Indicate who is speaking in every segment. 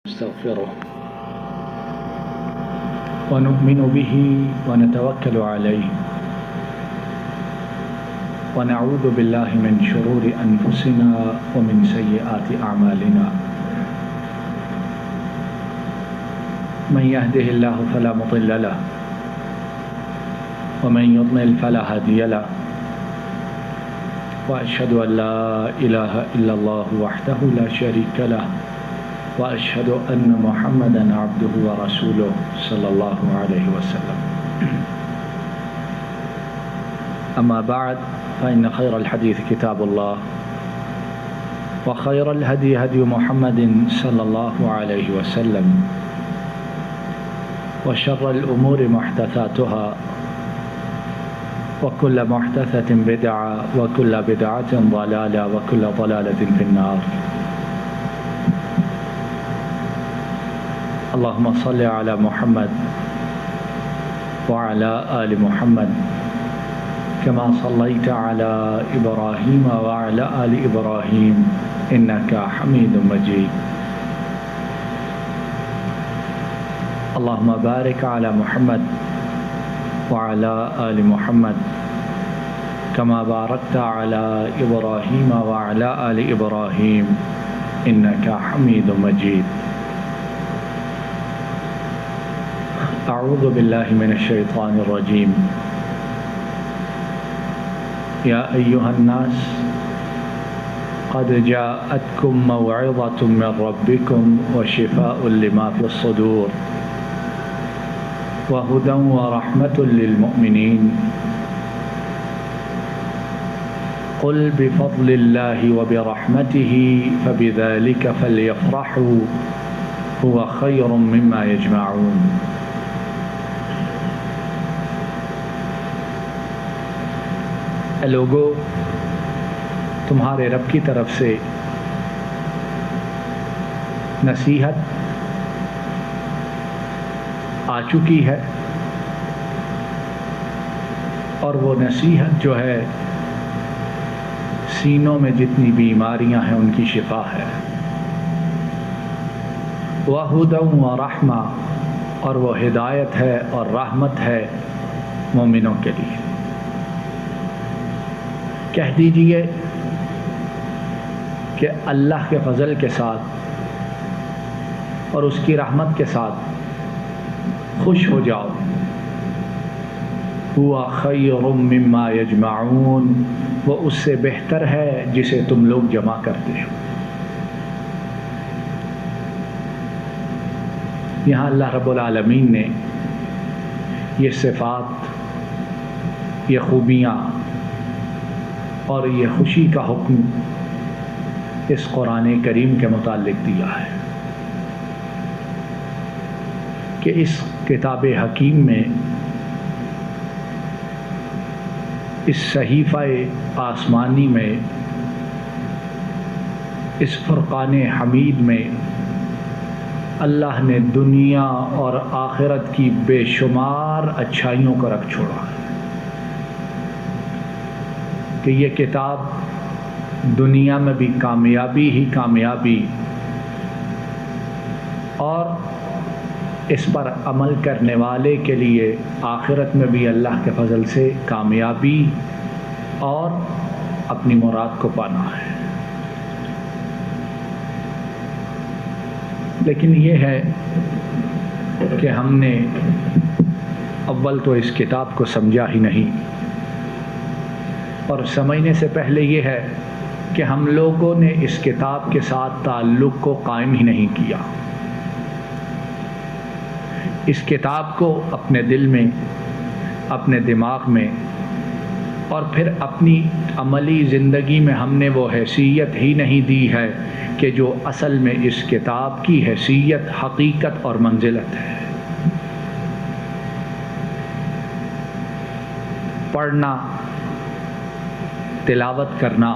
Speaker 1: نستغفره ونؤمن به ونتوكل عليه ونعوذ بالله من شرور أنفسنا ومن سيئات أعمالنا من يهده الله فلا مضل له ومن يضلل فلا هادي له وأشهد أن لا إله إلا الله وحده لا شريك له وأشهد أن محمدًا عبده ورسوله صلى الله عليه وسلم أما بعد فإن خير الحديث كتاب الله وخير الهدي هدي محمد صلى الله عليه وسلم وشر الأمور محدثاتها وكل محدثة بدعة وكل بدعة ضلالة وكل ضلالة في النار. اللهم صل على محمد وعلى آل محمد كما صليت على إبراهيم وعلى آل إبراهيم إنك حميد مجيد. اللهم بارك على محمد وعلى آل محمد كما باركت على إبراهيم وعلى آل إبراهيم إنك حميد مجيد. أعوذ بالله من الشيطان الرجيم. يا أيها الناس قد جاءتكم موعظة من ربكم وشفاء لما في الصدور وهدى ورحمة للمؤمنين. قل بفضل الله وبرحمته فبذلك فليفرحوا هو خير مما يجمعون. اے لوگو، تمہارے رب کی طرف سے نصیحت آ چکی ہے، اور وہ نصیحت جو ہے سینوں میں جتنی بیماریاں ہیں ان کی شفا ہے. وَهُدًى وَرَحْمَةً، اور وہ ہدایت ہے اور رحمت ہے مومنوں کے لیے. کہہ دیجئے کہ اللہ کے فضل کے ساتھ اور اس کی رحمت کے ساتھ خوش ہو جاؤ. ہوا خیر مما یجمعون، وہ اس سے بہتر ہے جسے تم لوگ جمع کرتے ہو. یہاں اللہ رب العالمین نے یہ صفات، یہ خوبیاں اور یہ خوشی کا حکم اس قرآن کریم کے متعلق دیا ہے کہ اس کتاب حکیم میں، اس صحیفہ آسمانی میں، اس فرقان حمید میں اللہ نے دنیا اور آخرت کی بے شمار اچھائیوں کو رکھ چھوڑا ہے کہ یہ کتاب دنیا میں بھی کامیابی ہی کامیابی، اور اس پر عمل کرنے والے کے لیے آخرت میں بھی اللہ کے فضل سے کامیابی اور اپنی مراد کو پانا ہے. لیکن یہ ہے کہ ہم نے اول تو اس کتاب کو سمجھا ہی نہیں، اور سمجھنے سے پہلے یہ ہے کہ ہم لوگوں نے اس کتاب کے ساتھ تعلق کو قائم ہی نہیں کیا. اس کتاب کو اپنے دل میں، اپنے دماغ میں، اور پھر اپنی عملی زندگی میں ہم نے وہ حیثیت ہی نہیں دی ہے کہ جو اصل میں اس کتاب کی حیثیت، حقیقت اور منزلت ہے. پڑھنا، تلاوت کرنا،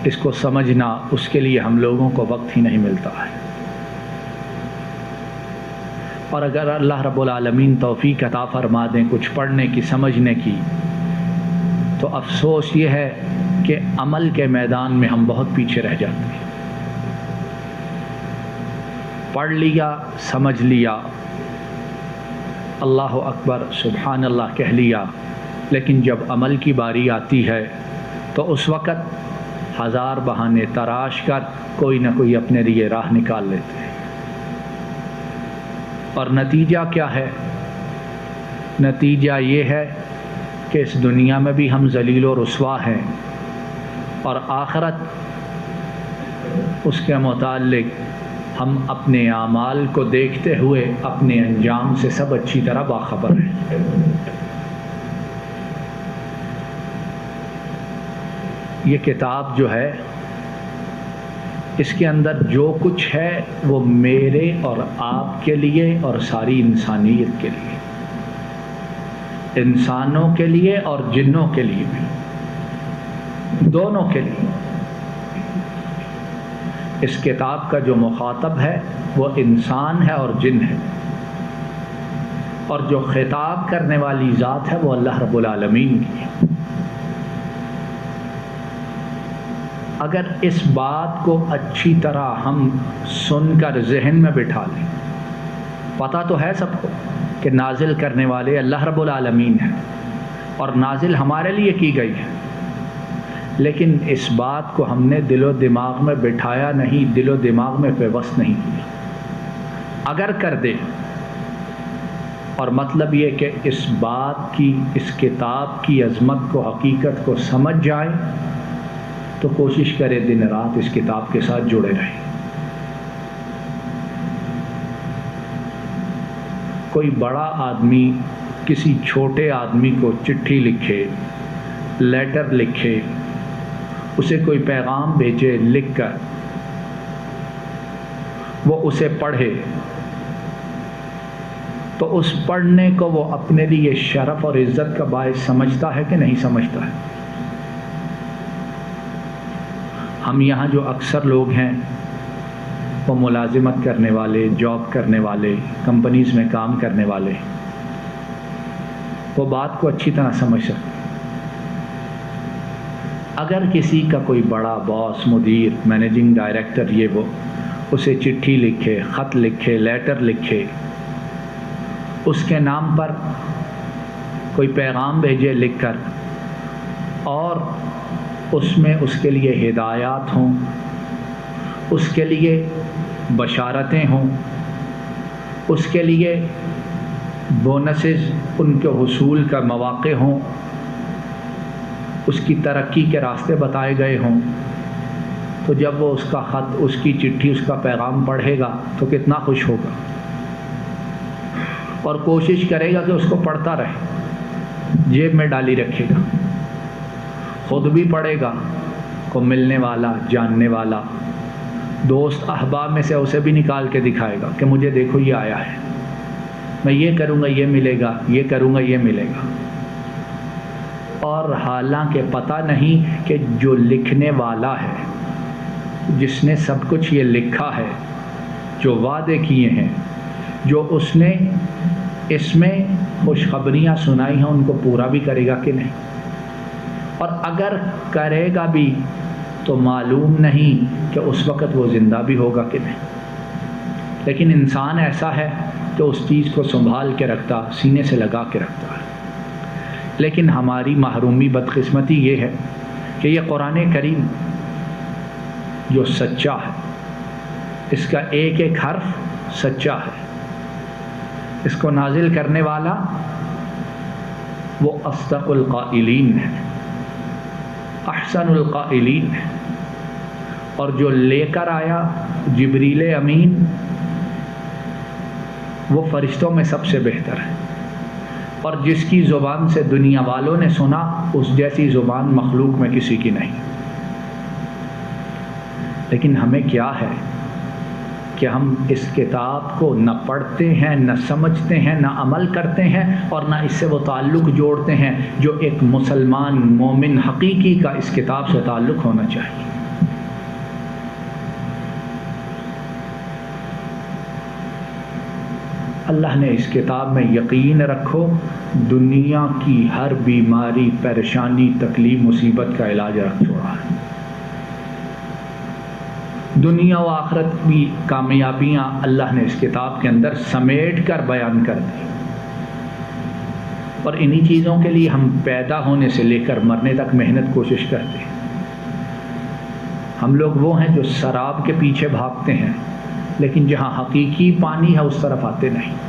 Speaker 1: اس کو سمجھنا، اس کے لیے ہم لوگوں کو وقت ہی نہیں ملتا ہے. اور اگر اللہ رب العالمین توفیق عطا فرما دیں کچھ پڑھنے کی، سمجھنے کی، تو افسوس یہ ہے کہ عمل کے میدان میں ہم بہت پیچھے رہ جاتے ہیں. پڑھ لیا، سمجھ لیا، اللہ اکبر سبحان اللہ کہہ لیا، لیکن جب عمل کی باری آتی ہے تو اس وقت ہزار بہانے تراش کر کوئی نہ کوئی اپنے لیے راہ نکال لیتے ہیں۔ اور نتیجہ کیا ہے؟ نتیجہ یہ ہے کہ اس دنیا میں بھی ہم ذلیل و رسوا ہیں، اور آخرت اس کے متعلق ہم اپنے اعمال کو دیکھتے ہوئے اپنے انجام سے سب اچھی طرح باخبر ہیں۔ یہ کتاب جو ہے، اس کے اندر جو کچھ ہے وہ میرے اور آپ کے لیے اور ساری انسانیت کے لیے، انسانوں کے لیے اور جنوں کے لیے بھی، دونوں کے لیے۔ اس کتاب کا جو مخاطب ہے وہ انسان ہے اور جن ہے، اور جو خطاب کرنے والی ذات ہے وہ اللہ رب العالمین کی ہے۔ اگر اس بات کو اچھی طرح ہم سن کر ذہن میں بٹھا لیں، پتہ تو ہے سب کو کہ نازل کرنے والے اللہ رب العالمین ہیں اور نازل ہمارے لیے کی گئی ہے، لیکن اس بات کو ہم نے دل و دماغ میں بٹھایا نہیں، دل و دماغ میں پیوست نہیں کیا۔ اگر کر دے، اور مطلب یہ کہ اس بات کی، اس کتاب کی عظمت کو، حقیقت کو سمجھ جائے، تو کوشش کرے دن رات اس کتاب کے ساتھ جڑے رہیں۔ کوئی بڑا آدمی کسی چھوٹے آدمی کو چٹھی لکھے، لیٹر لکھے، اسے کوئی پیغام بھیجے لکھ کر، وہ اسے پڑھے، تو اس پڑھنے کو وہ اپنے لیے شرف اور عزت کا باعث سمجھتا ہے کہ نہیں سمجھتا ہے؟ ہم یہاں جو اکثر لوگ ہیں وہ ملازمت کرنے والے، جاب کرنے والے، کمپنیز میں کام کرنے والے، وہ بات کو اچھی طرح سمجھ سکتے ہیں۔ اگر کسی کا کوئی بڑا باس، مدیر، مینیجنگ ڈائریکٹر، یہ وہ اسے چٹھی لکھے، خط لکھے، لیٹر لکھے، اس کے نام پر کوئی پیغام بھیجے لکھ کر، اور اس میں اس کے لیے ہدایات ہوں، اس کے لیے بشارتیں ہوں، اس کے لیے بونسز، ان کے حصول کا مواقع ہوں، اس کی ترقی کے راستے بتائے گئے ہوں، تو جب وہ اس کا خط، اس کی چٹھی، اس کا پیغام پڑھے گا تو کتنا خوش ہوگا، اور کوشش کرے گا کہ اس کو پڑھتا رہے، جیب میں ڈالی رکھے گا، خود بھی پڑھے گا، کو ملنے والا، جاننے والا دوست احباب میں سے اسے بھی نکال کے دکھائے گا کہ مجھے دیکھو یہ آیا ہے، میں یہ کروں گا یہ ملے گا، یہ کروں گا یہ ملے گا۔ اور حالانکہ پتہ نہیں کہ جو لکھنے والا ہے، جس نے سب کچھ یہ لکھا ہے، جو وعدے کیے ہیں، جو اس نے اس میں خوشخبریاں سنائی ہیں، ان کو پورا بھی کرے گا کہ نہیں؟ اور اگر کرے گا بھی تو معلوم نہیں کہ اس وقت وہ زندہ بھی ہوگا کہ نہیں۔ لیکن انسان ایسا ہے کہ اس چیز کو سنبھال کے رکھتا، سینے سے لگا کے رکھتا ہے۔ لیکن ہماری محرومی، بدقسمتی یہ ہے کہ یہ قرآن کریم جو سچا ہے، اس کا ایک ایک حرف سچا ہے، اس کو نازل کرنے والا وہ اصدق القائلین ہے، احسن القائلین ہے، اور جو لے کر آیا جبریل امین، وہ فرشتوں میں سب سے بہتر ہے، اور جس کی زبان سے دنیا والوں نے سنا، اس جیسی زبان مخلوق میں کسی کی نہیں۔ لیکن ہمیں کیا ہے کہ ہم اس کتاب کو نہ پڑھتے ہیں، نہ سمجھتے ہیں، نہ عمل کرتے ہیں، اور نہ اس سے وہ تعلق جوڑتے ہیں جو ایک مسلمان مومن حقیقی کا اس کتاب سے تعلق ہونا چاہیے۔ اللہ نے اس کتاب میں یقین رکھو دنیا کی ہر بیماری، پریشانی، تکلیف، مصیبت کا علاج رکھ چھوڑا ہے۔ دنیا و آخرت کی کامیابیاں اللہ نے اس کتاب کے اندر سمیٹ کر بیان کر دی، اور انہی چیزوں کے لیے ہم پیدا ہونے سے لے کر مرنے تک محنت کوشش کرتے ہیں۔ ہم لوگ وہ ہیں جو سراب کے پیچھے بھاگتے ہیں، لیکن جہاں حقیقی پانی ہے اس طرف آتے نہیں۔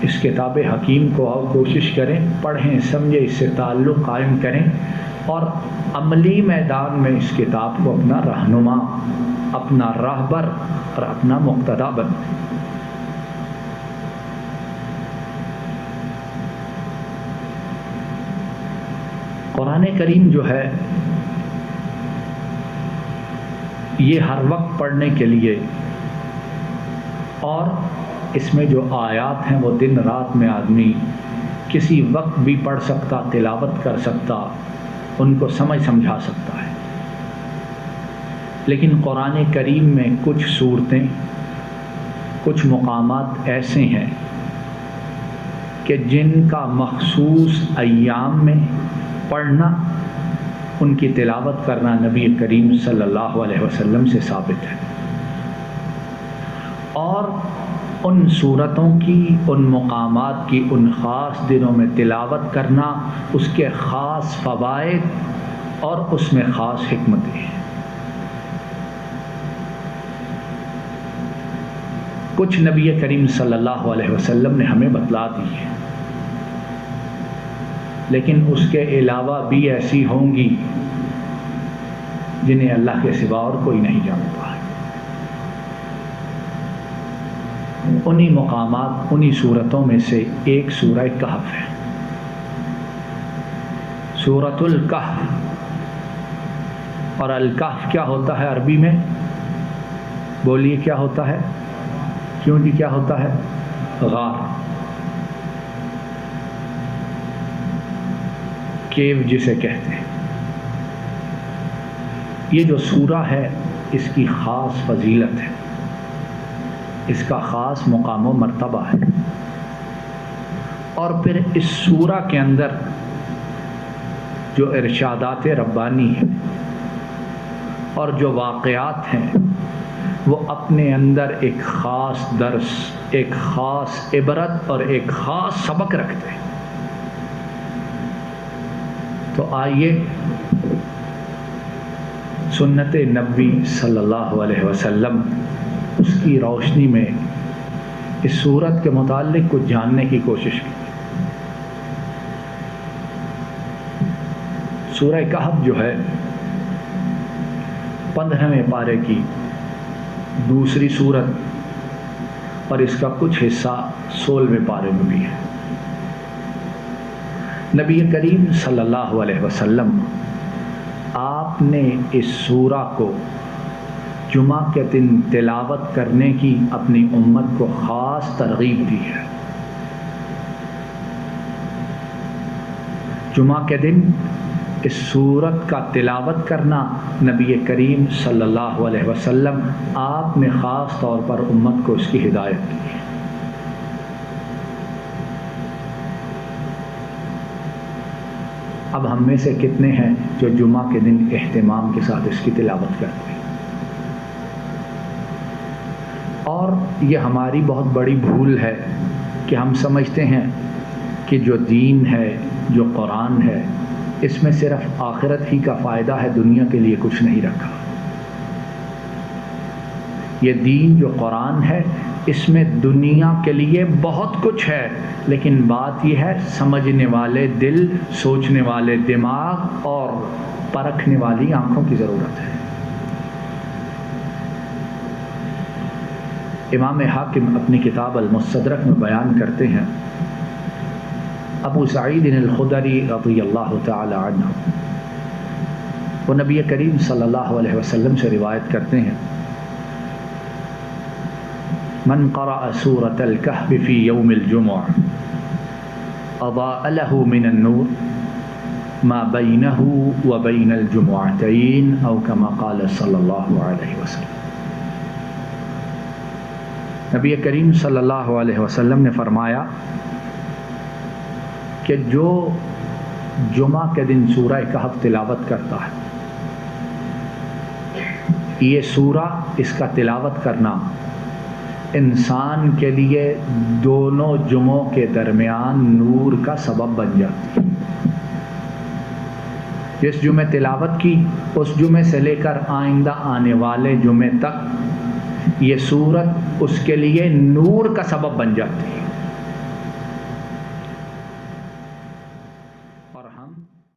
Speaker 1: اس کتاب حکیم کو آؤ کوشش کریں، پڑھیں، سمجھیں، اس سے تعلق قائم کریں، اور عملی میدان میں اس کتاب کو اپنا رہنما، اپنا راہبر اور اپنا مقتدا بنائیں۔ قرآن کریم جو ہے یہ ہر وقت پڑھنے کے لیے، اور اس میں جو آیات ہیں وہ دن رات میں آدمی کسی وقت بھی پڑھ سکتا، تلاوت کر سکتا، ان کو سمجھا سکتا ہے۔ لیکن قرآن کریم میں کچھ صورتیں، کچھ مقامات ایسے ہیں کہ جن کا مخصوص ایام میں پڑھنا، ان کی تلاوت کرنا نبی کریم صلی اللہ علیہ وسلم سے ثابت ہے، اور ان صورتوں کی، ان مقامات کی ان خاص دنوں میں تلاوت کرنا، اس کے خاص فوائد اور اس میں خاص حکمتیں ہیں۔ کچھ نبی کریم صلی اللہ علیہ وسلم نے ہمیں بتلا دی ہے، لیکن اس کے علاوہ بھی ایسی ہوں گی جنہیں اللہ کے سوا اور کوئی نہیں جانتا ہے۔ انہی مقامات، انہی صورتوں میں سے ایک سورہ کہف ہے، سورۃ الکہف۔ اور الکہف کیا ہوتا ہے عربی میں؟ بولیے کیا ہوتا ہے؟ کیوں جی کیا ہوتا ہے؟ غار، کیو جسے کہتے ہیں۔ یہ جو سورہ ہے اس کی خاص فضیلت ہے، اس کا خاص مقام و مرتبہ ہے، اور پھر اس سورہ کے اندر جو ارشادات ربانی ہیں اور جو واقعات ہیں وہ اپنے اندر ایک خاص درس، ایک خاص عبرت اور ایک خاص سبق رکھتے ہیں۔ تو آئیے سنت نبی صلی اللہ علیہ وسلم، اس کی روشنی میں اس سورت کے متعلق کچھ جاننے کی کوشش کی۔ سورہ کہف جو ہے 15ویں پارے کی دوسری سورت، اور اس کا کچھ حصہ 16ویں پارے میں بھی ہے۔ نبی کریم صلی اللہ علیہ وسلم آپ نے اس سورہ کو جمعہ کے دن تلاوت کرنے کی اپنی امت کو خاص ترغیب دی ہے۔ جمعہ کے دن اس سورت کا تلاوت کرنا نبی کریم صلی اللہ علیہ وسلم آپ نے خاص طور پر امت کو اس کی ہدایت کی ہے۔ اب ہم میں سے کتنے ہیں جو جمعہ کے دن اہتمام کے ساتھ اس کی تلاوت کرتے ہیں؟ اور یہ ہماری بہت بڑی بھول ہے کہ ہم سمجھتے ہیں کہ جو دین ہے، جو قرآن ہے، اس میں صرف آخرت ہی کا فائدہ ہے، دنیا کے لیے کچھ نہیں رکھا۔ یہ دین جو قرآن ہے اس میں دنیا کے لیے بہت کچھ ہے، لیکن بات یہ ہے سمجھنے والے دل، سوچنے والے دماغ اور پرکھنے والی آنکھوں کی ضرورت ہے۔ امام حاکم اپنی کتاب المستدرک میں بیان کرتے ہیں، ابو سعید الخدری رضی اللہ تعالی عنہ وہ نبی کریم صلی اللہ علیہ وسلم سے روایت کرتے ہیں، من قرأ سورة الكهف في يوم الجمعة أضاء له من النور ما بينه وبين الجمعتين أو كما قال صلی اللہ علیہ وسلم۔ نبی کریم صلی اللہ علیہ وسلم نے فرمایا کہ جو جمعہ کے دن سورہ کہف تلاوت کرتا ہے، یہ سورہ، اس کا تلاوت کرنا انسان کے لیے دونوں جمعوں کے درمیان نور کا سبب بن جاتی ہے۔ جس جمعے تلاوت کی، اس جمعے سے لے کر آئندہ آنے والے جمعے تک یہ سورت اس کے لیے نور کا سبب بن جاتی ہے۔